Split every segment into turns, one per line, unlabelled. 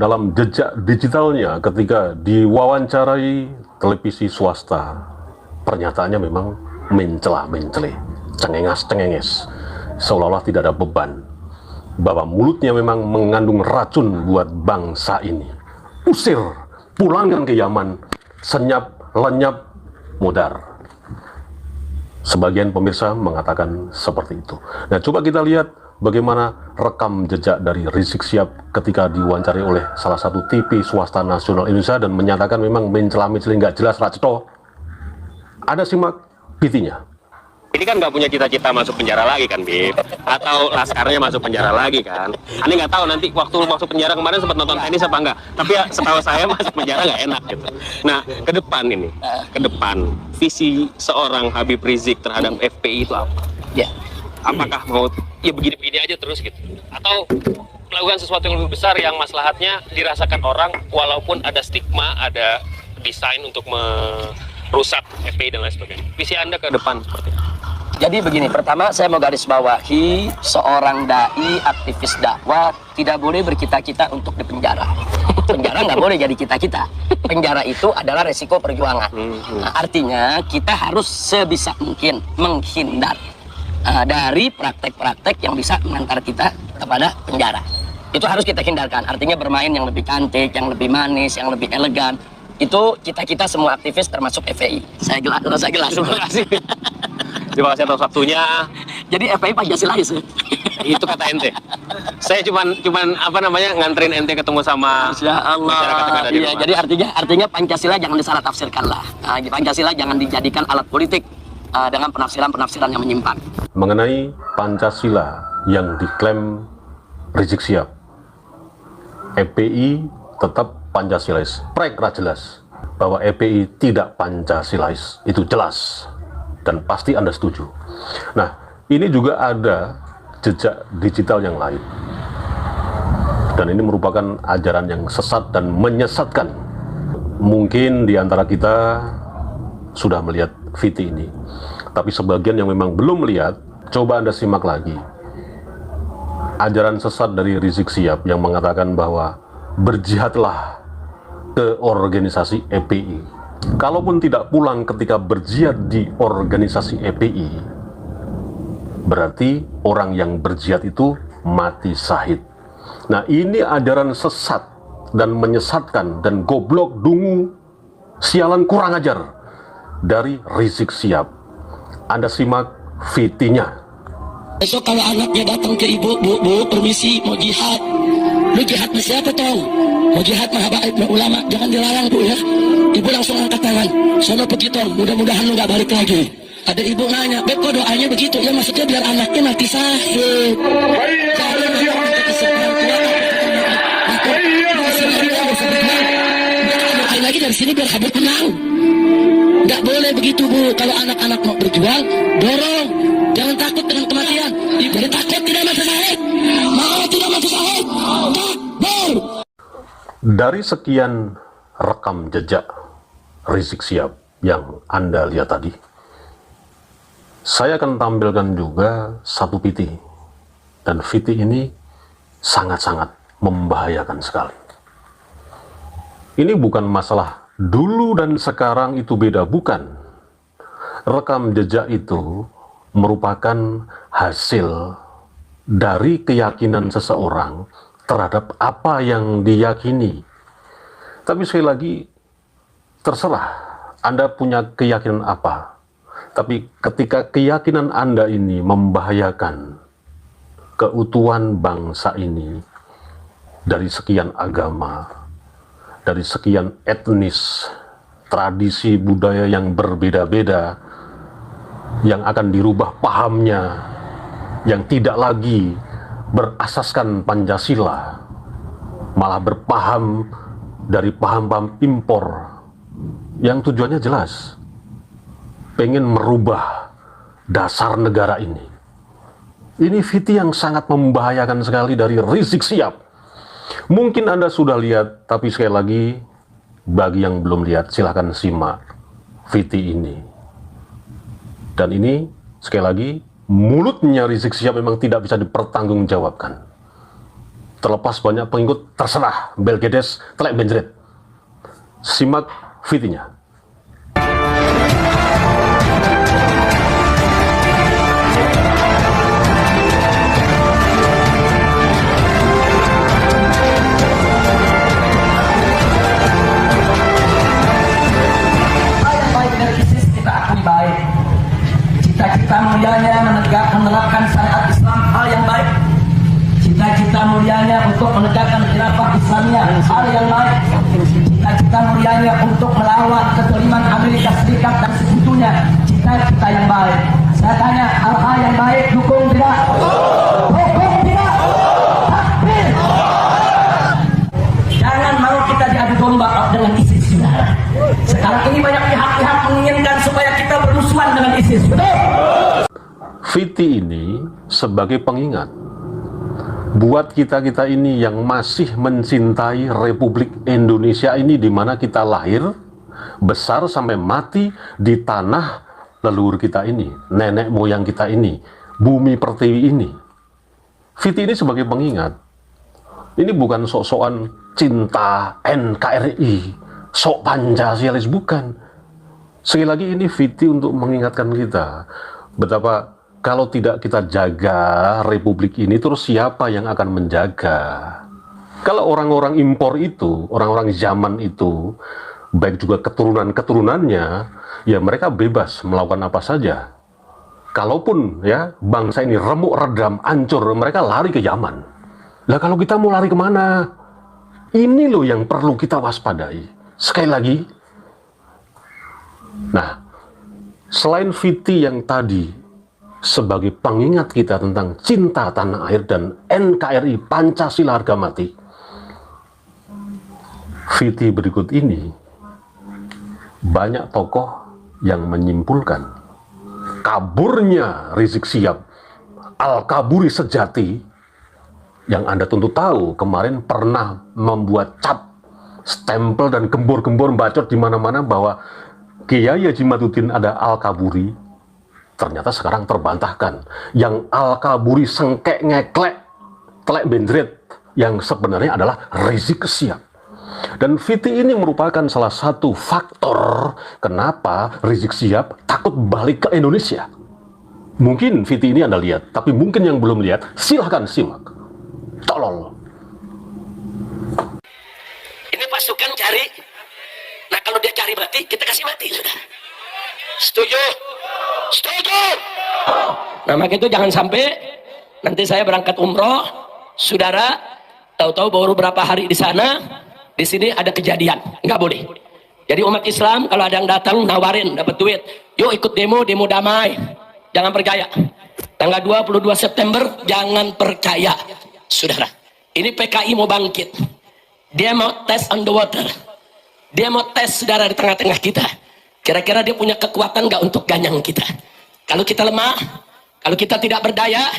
dalam jejak digitalnya ketika diwawancarai televisi swasta, pernyataannya memang mencela-mencele, cengenges-cengenges, seolah-olah tidak ada beban, bahwa mulutnya memang mengandung racun buat bangsa ini. Usir, pulangkan ke Yaman, senyap, lenyap, mudar. Sebagian pemirsa mengatakan seperti itu. Nah, coba kita lihat bagaimana rekam jejak dari Rizik Syihab ketika diwawancarai oleh salah satu TV swasta nasional Indonesia dan menyatakan memang mencela-mencela nggak jelas raceto. Ada simak VT-nya.
Ini kan nggak punya cita-cita masuk penjara lagi kan, Bib? Atau laskarnya masuk penjara lagi kan? Ini nggak tahu nanti waktu masuk penjara kemarin sempat nonton tenis apa enggak. Tapi ya setahu saya masuk penjara nggak enak gitu. Nah, ke depan visi seorang Habib Rizik terhadap FPI itu apa?
Ya.
Apakah mau ya begini-begini aja terus gitu? Atau melakukan sesuatu yang lebih besar yang maslahatnya dirasakan orang walaupun ada stigma, ada desain untuk merusak FPI dan lain sebagainya. Visi Anda ke depan seperti apa?
Jadi begini, pertama saya mau garis bawahi seorang dai, aktivis dakwah tidak boleh bercita-cita untuk dipenjara. Penjara nggak boleh jadi cita-cita. Penjara itu adalah resiko perjuangan. Nah, artinya kita harus sebisa mungkin menghindar dari praktek-praktek yang bisa mengantar kita kepada penjara. Itu harus kita hindarkan. Artinya bermain yang lebih cantik, yang lebih manis, yang lebih elegan. Itu kita semua aktivis termasuk FPI. Saya jelas.
Terima kasih. Terima kasih atas waktunya.
Jadi FPI Pancasilais.
Itu kata ente. Saya cuman apa namanya nganterin ente ketemu sama
Masya Allah.
masyarakat yang ada di
Iya,
rumah.
jadi artinya Pancasila jangan disalah tafsirkan lah. Pancasila jangan dijadikan alat politik dengan penafsiran yang menyimpang.
Mengenai Pancasila yang diklaim Rizik Syihab, FPI tetap Pancasilais. Prek jelas bahwa FPI tidak Pancasilais, itu jelas dan pasti Anda setuju. Nah, ini juga ada jejak digital yang lain, dan ini merupakan ajaran yang sesat dan menyesatkan. Mungkin di antara kita sudah melihat VT ini, tapi sebagian yang memang belum melihat, coba Anda simak lagi ajaran sesat dari Rizik Syihab yang mengatakan bahwa berjihadlah ke organisasi FPI. Kalaupun tidak pulang ketika berjihad di organisasi FPI, berarti orang yang berjihad itu mati syahid. Nah, ini ajaran sesat dan menyesatkan dan goblok, dungu, sialan, kurang ajar dari Rizik Syihab. Anda simak VT-nya.
Besok kalau anaknya datang ke ibu, bu, permisi mau jihad. Lu jihad sama siapa tahu? Mau jihad mah habaib mah ulama, jangan dilarang bu ya. Ibu langsung angkat tangan. Sono pergi tong, mudah-mudahan lu gak balik lagi. Ada ibu nanya, Beb kok doanya begitu? Ya maksudnya biar anaknya mati syahid. Lagi dari sini biar Habib menang. Gak boleh begitu bu. Kalau anak-anak mau berjuang, dorong. Jangan takut dengan kematian. Ibadah takut tidak mati syahid. Mau tidak mati syahid. Takbir.
Dari sekian rekam jejak Rizik Syihab yang Anda lihat tadi, saya akan tampilkan juga satu VT, dan VT ini sangat-sangat membahayakan sekali. Ini bukan masalah dulu dan sekarang itu beda, bukan. Rekam jejak itu merupakan hasil dari keyakinan seseorang terhadap apa yang diyakini. Tapi sekali lagi, terserah Anda punya keyakinan apa. Tapi ketika keyakinan Anda ini membahayakan keutuhan bangsa ini dari sekian agama, dari sekian etnis, tradisi budaya yang berbeda-beda, yang akan dirubah pahamnya, yang tidak lagi berasaskan Pancasila, malah berpaham dari paham-paham impor yang tujuannya jelas, pengen merubah dasar negara ini. Ini VT yang sangat membahayakan sekali dari Rizik Syihab. Mungkin Anda sudah lihat, tapi sekali lagi, bagi yang belum lihat, silahkan simak VT ini. Dan ini, sekali lagi, mulutnya Rizik Syihab memang tidak bisa dipertanggungjawabkan. terlepas banyak pengikut, terserah, Belgedes, telek benjret. Simak VT-nya.
Cita-cita mulianya menerapkan syariat Islam, hal yang baik. Cita-cita mulianya untuk menegakkan khilafah Islamiyah, hal yang baik. Cita-cita mulianya untuk melawan kezaliman Amerika Serikat dan sekutunya, cita-cita yang baik. Saya tanya, hal-hal yang baik dukung tidak? Dukung tidak? Takbir. Jangan mau kita diadu domba dengan ISIS, saudara. Sekarang ini banyak pihak-pihak menginginkan supaya kita bermusuhan dengan ISIS, betul?
VT ini sebagai pengingat buat kita-kita ini yang masih mencintai Republik Indonesia ini, di mana kita lahir, besar sampai mati di tanah leluhur kita ini, nenek moyang kita ini, bumi pertiwi ini. VT ini sebagai pengingat. Ini bukan sok-sokan cinta NKRI, sok Pancasialis, bukan. Sekali lagi ini VT untuk mengingatkan kita betapa kalau tidak kita jaga Republik ini, terus siapa yang akan menjaga? Kalau orang-orang impor itu, orang-orang zaman itu, baik juga keturunan-keturunannya, ya mereka bebas melakukan apa saja. Kalaupun ya bangsa ini remuk redam, hancur, mereka lari ke Yaman. Lah kalau kita mau lari kemana? Ini loh yang perlu kita waspadai. Sekali lagi, nah, selain VT yang tadi sebagai pengingat kita tentang cinta tanah air dan NKRI Pancasila harga mati, VT berikut ini banyak tokoh yang menyimpulkan kaburnya Rizik Syihab, Al-Kaburi sejati, yang Anda tentu tahu kemarin pernah membuat cap, stempel dan gembor-gembor bacot di mana-mana bahwa Kiai Haji Maduddin ada Al-Kaburi. Ternyata sekarang terbantahkan. Yang Al-Kaburi sengkek ngeklek telek benjret yang sebenarnya adalah Rizik Syihab. Dan VT ini merupakan salah satu faktor kenapa Rizik Syihab takut balik ke Indonesia. Mungkin VT ini Anda lihat, tapi mungkin yang belum lihat, silahkan simak. Tolol.
Ini pasukan cari. Nah kalau dia cari mati, kita kasih mati, saudara. Setuju? Setuju. Nah maka itu jangan sampai nanti saya berangkat umroh, saudara tahu-tahu baru berapa hari di sana, di sini ada kejadian, nggak boleh. Jadi umat Islam kalau ada yang datang nawarin dapat duit, yuk ikut demo damai, jangan percaya. Tanggal 22 September jangan percaya, saudara. Ini PKI mau bangkit, dia mau tes underwater, dia mau tes saudara di tengah-tengah kita. Kira-kira dia punya kekuatan nggak untuk ganyang kita? Kalau kita lemah, kalau kita tidak berdaya,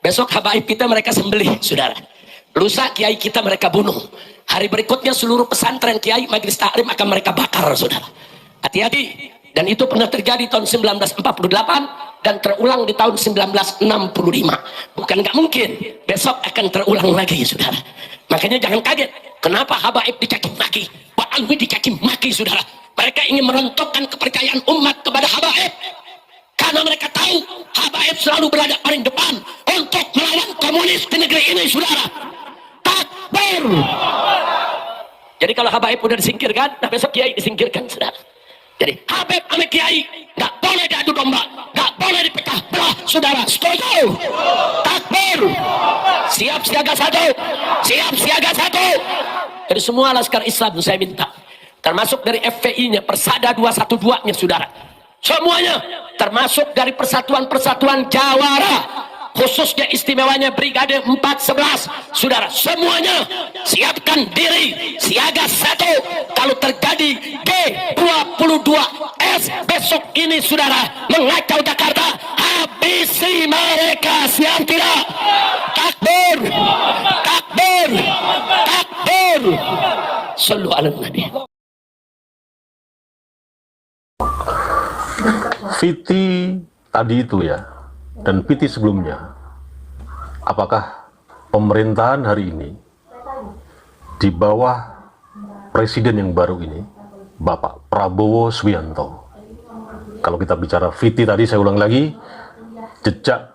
besok habaib kita mereka sembelih, saudara. Lusa kiai kita mereka bunuh. Hari berikutnya seluruh pesantren kiai majelis taklim akan mereka bakar, saudara. Hati-hati. Dan itu pernah terjadi tahun 1948 dan terulang di tahun 1965. Bukan nggak mungkin, besok akan terulang lagi, saudara. Makanya jangan kaget. Kenapa habaib dicaci maki? Pak Alwi dicaci maki, saudara. Mereka ingin merontokkan kepercayaan umat kepada habaib. Karena mereka tahu habaib selalu berada paling depan untuk melawan komunis di negeri ini, saudara. Takbir. Jadi kalau habaib udah disingkirkan, nah besok kiai disingkirkan, saudara. Jadi habib sama kiai nggak boleh diadu domba, nggak boleh dipecah belah, saudara. Setuju? Takbir. Siap siaga satu. Siap siaga satu. Dari semua laskar Islam saya minta, termasuk dari FPI-nya, Persada 212-nya, saudara. Semuanya, termasuk dari persatuan-persatuan Jawara, khususnya istimewanya Brigade 411, saudara. Semuanya, siapkan diri, siaga satu. Kalau terjadi G22S besok ini, saudara, mengacau Jakarta, habisi mereka, siap tidak? Takbir, takbir, takbir. Sallu ala Nabi.
VT tadi itu ya, dan PT sebelumnya, apakah pemerintahan hari ini di bawah presiden yang baru ini, Bapak Prabowo Subianto. Kalau kita bicara VT tadi, saya ulang lagi, jejak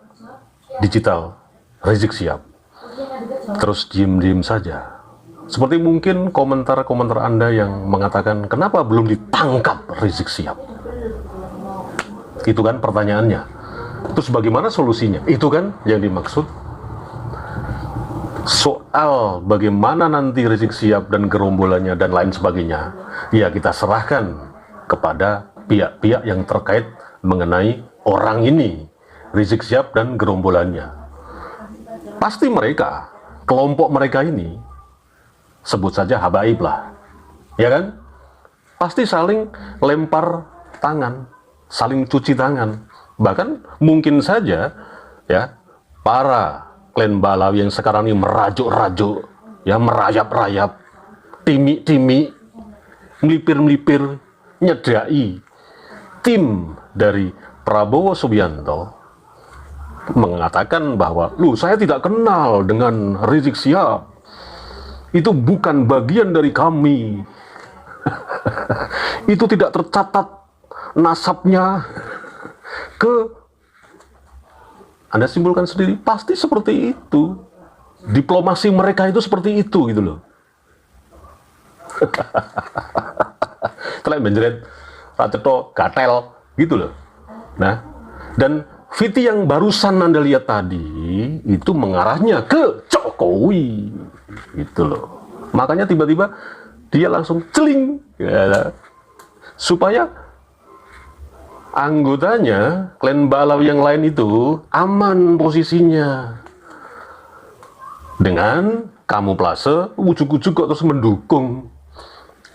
digital Rizik Syihab. Terus diem-diem saja. Seperti mungkin komentar-komentar Anda yang mengatakan, kenapa belum ditangkap Rizik Syihab? Itu kan pertanyaannya. Terus bagaimana solusinya? Itu kan yang dimaksud. Soal bagaimana nanti Rizik Syihab dan gerombolannya dan lain sebagainya, ya kita serahkan kepada pihak-pihak yang terkait mengenai orang ini, Rizik Syihab dan gerombolannya. Pasti mereka, kelompok mereka ini, sebut saja habaib lah, ya kan? Pasti saling lempar tangan, saling cuci tangan. Bahkan mungkin saja ya para klan Balawi yang sekarang ini merajuk-rajuk, ya merayap-rayap, timi-timi, melipir-melipir, nyedai tim dari Prabowo Subianto mengatakan bahwa, "Loh, saya tidak kenal dengan Rizik Syihab. Itu bukan bagian dari kami. Itu tidak tercatat nasabnya ke..." Anda simpulkan sendiri, pasti seperti itu. Diplomasi mereka itu seperti itu gitu loh. Telah menjerit Raceto gatel gitu loh. Nah, dan VT yang barusan Anda lihat tadi itu mengarahnya ke Jokowi gitu loh. Makanya tiba-tiba dia langsung celing ya, supaya anggotanya klan Balawi yang lain itu aman posisinya. Dengan kamuflase ujuk-ujuk kok terus mendukung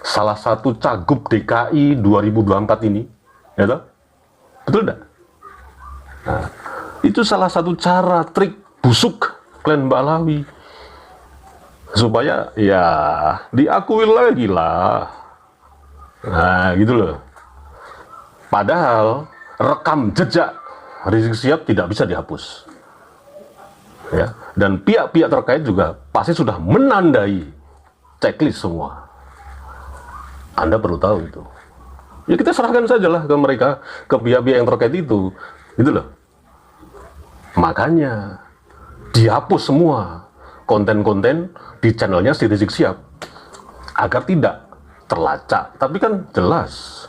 salah satu cagup DKI 2024 ini, ya toh? Betul enggak? Nah, itu salah satu cara trik busuk klan Balawi supaya ya diakui lagi lah. Nah, gitu loh. Padahal rekam jejak Rizik Syihab tidak bisa dihapus. Ya, dan pihak-pihak terkait juga pasti sudah menandai checklist semua. Anda perlu tahu itu. Ya kita serahkan sajalah ke mereka, ke pihak-pihak yang terkait itu. Gitu loh. Makanya dihapus semua konten-konten di channelnya si Rizik Syihab agar tidak terlacak. Tapi kan jelas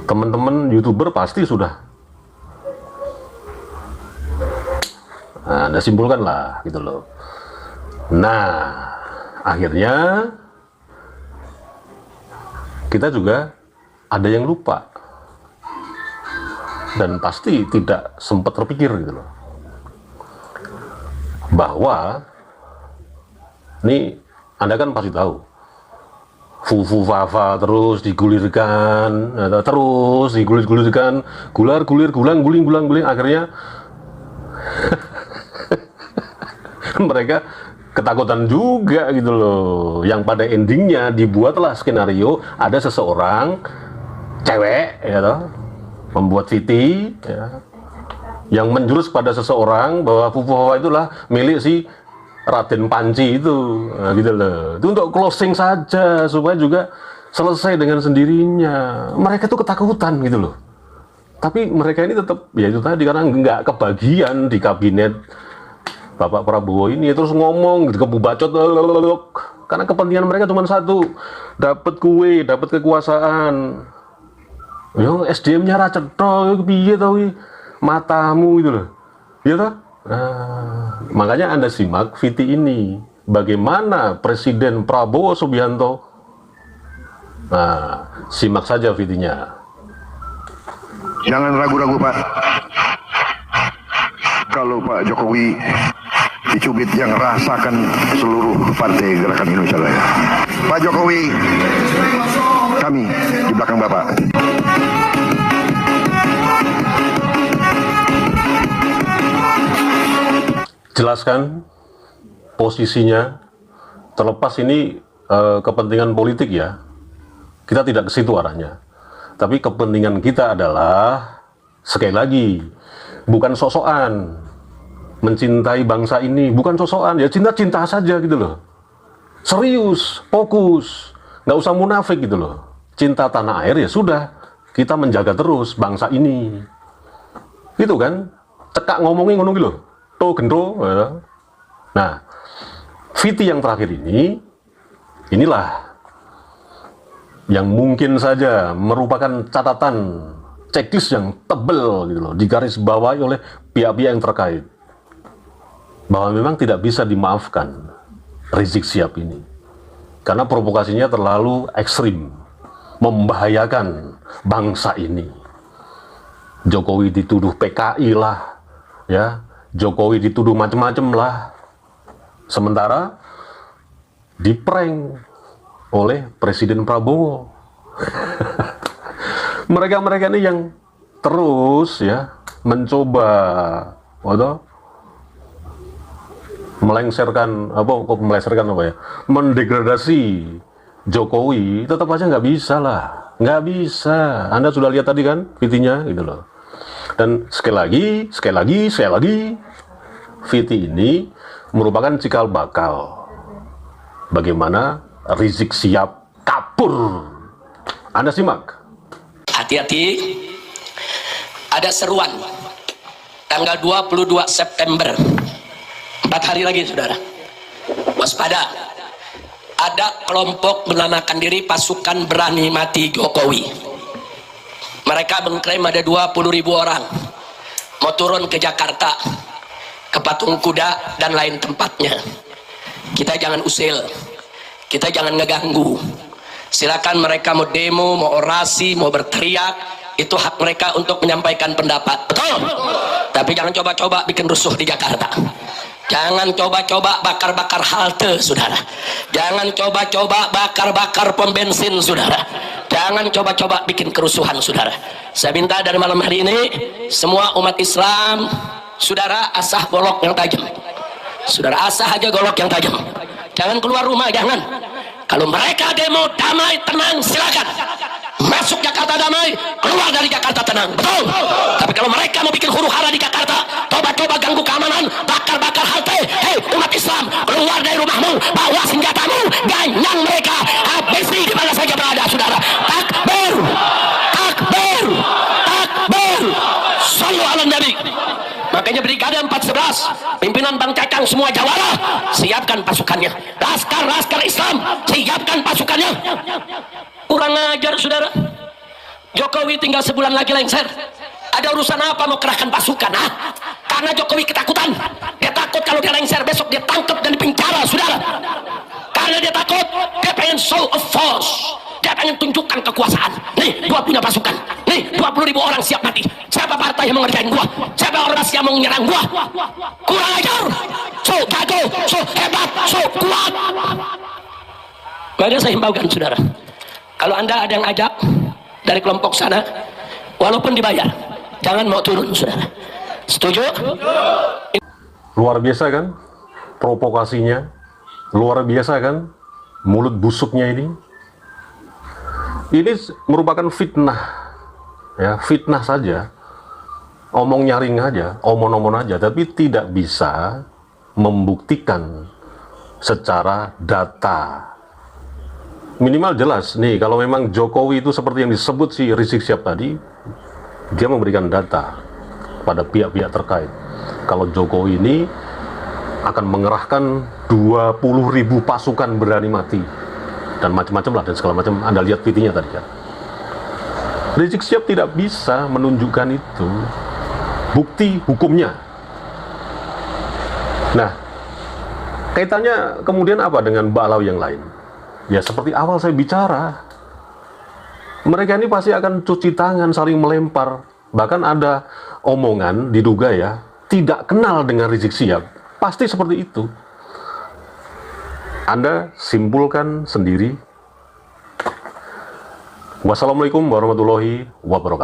teman-teman YouTuber pasti sudah Anda simpulkan lah gitu loh. Nah, akhirnya kita juga ada yang lupa dan pasti tidak sempat terpikir gitu loh, bahwa ini Anda kan pasti tahu Fufu Fafa terus digulirkan, terus digulir-gulirkan, gular-gulir, guling-guling, akhirnya mereka ketakutan juga gitu loh. Yang pada endingnya dibuatlah skenario ada seseorang cewek, ya toh, membuat VT, ya, yang menjurus pada seseorang bahwa Fufu Fafa itulah milik si Raden Panci itu, nah, gitu loh. Itu untuk closing saja supaya juga selesai dengan sendirinya. Mereka tuh ketakutan gitu loh. Tapi mereka ini tetap ya itu tadi, karena nggak kebagian di kabinet Bapak Prabowo ini terus ngomong gitu, kebubacot, karena kepentingan mereka cuma satu, dapat kue, dapat kekuasaan. Yo SDM-nya racetho, piye tau matamu gitu loh. Iya toh? Nah, makanya Anda simak VT ini, bagaimana Presiden Prabowo Subianto. Nah, simak saja VT-nya.
Jangan ragu-ragu Pak. Kalau Pak Jokowi dicubit, yang rasakan seluruh partai Gerakan Indonesia Raya. Pak Jokowi, kami di belakang Bapak.
Jelaskan posisinya, terlepas ini kepentingan politik ya, kita tidak ke situ arahnya. Tapi kepentingan kita adalah, sekali lagi, bukan sosokan mencintai bangsa ini, bukan sosokan, ya cinta-cinta saja gitu loh. serius, fokus, nggak usah munafik gitu loh. Cinta tanah air ya sudah, kita menjaga terus bangsa ini. Gitu kan? Cekak ngomongin ngono gitu loh. To gendro. Ya. Nah, VT yang terakhir ini, inilah yang mungkin saja merupakan catatan checklist yang tebel gitu loh, digaris bawahi oleh pihak-pihak yang terkait. Bahwa memang tidak bisa dimaafkan Rizik Syihab ini. Karena provokasinya terlalu ekstrim, membahayakan bangsa ini. Jokowi dituduh PKI lah, ya. Jokowi dituduh macam-macam lah. Sementara diprank oleh Presiden Prabowo. Mereka-mereka ini yang terus ya mencoba mendegradasi Jokowi, tetap aja nggak bisa lah, nggak bisa. Anda sudah lihat tadi kan VT-nya gitu loh. Dan sekali lagi, VT ini merupakan cikal bakal bagaimana Rizik Syihab kabur. Anda simak.
Hati-hati, ada seruan tanggal 22 September, 4 hari lagi saudara. Waspada, ada kelompok menamakan diri pasukan berani mati Jokowi. Mereka mengklaim ada 20.000 orang mau turun ke Jakarta, ke Patung Kuda dan lain tempatnya. Kita jangan usil, kita jangan ngeganggu. Silakan mereka mau demo, mau orasi, mau berteriak, itu hak mereka untuk menyampaikan pendapat, betul? Tapi jangan coba-coba bikin rusuh di Jakarta. Jangan coba-coba bakar-bakar halte, saudara. Jangan coba-coba bakar-bakar pom bensin, saudara. Jangan coba-coba bikin kerusuhan, saudara. Saya minta dari malam hari ini, semua umat Islam, saudara, asah golok yang tajam. Saudara, asah aja golok yang tajam. Jangan keluar rumah, jangan. Kalau mereka demo damai, tenang, silakan. Masuk Jakarta damai, keluar dari Jakarta tenang, betul? Tapi kalau mereka mau bikin huru-hara di Jakarta, coba-coba ganggu keamanan, bakar-bakar halte, hei umat Islam, keluar dari rumahmu, bawa senjatamu, ganyang mereka, habisi di mana saja berada, saudara. Takbir, takbir, takbir, sallu ala nabi. Makanya Brigade 411, pimpinan Bang Cakang semua Jawara, siapkan pasukannya. Laskar-laskar Islam, siapkan pasukannya. Kurang ajar, saudara. Jokowi tinggal sebulan lagi lengser. Ada urusan apa mau kerahkan pasukan? Karena Jokowi ketakutan. Dia takut kalau dia lengser besok dia tangkap dan dipenjara, saudara. Karena dia takut, dia pengen show of force. Dia pengen tunjukkan kekuasaan. Nih, gua punya pasukan. Nih, 20.000 orang siap mati. Siapa partai yang mengerjain gua? Siapa ormas yang mau menyerang gua? Kurang ajar. So jago, so hebat, so kuat. Maka saya himbaukan, saudara. Kalau Anda ada yang ajak dari kelompok sana, walaupun dibayar, jangan mau turun, saudara. Setuju?
Luar biasa kan provokasinya, luar biasa kan mulut busuknya ini. Ini merupakan fitnah, ya, fitnah saja, omong nyaring aja, omong-omong aja, tapi tidak bisa membuktikan secara data. Minimal jelas nih, kalau memang Jokowi itu seperti yang disebut si Rizik Syihab tadi, dia memberikan data pada pihak-pihak terkait. Kalau Jokowi ini akan mengerahkan 20.000 pasukan berani mati dan macam-macam lah dan segala macam. Anda lihat VT-nya tadi kan. Rizik Syihab tidak bisa menunjukkan itu bukti hukumnya. Nah, kaitannya kemudian apa dengan balau yang lain? Ya seperti awal saya bicara, mereka ini pasti akan cuci tangan, saling melempar. Bahkan ada omongan diduga ya, tidak kenal dengan Rizik Syihab. Pasti seperti itu. Anda simpulkan sendiri. Wassalamualaikum warahmatullahi wabarakatuh.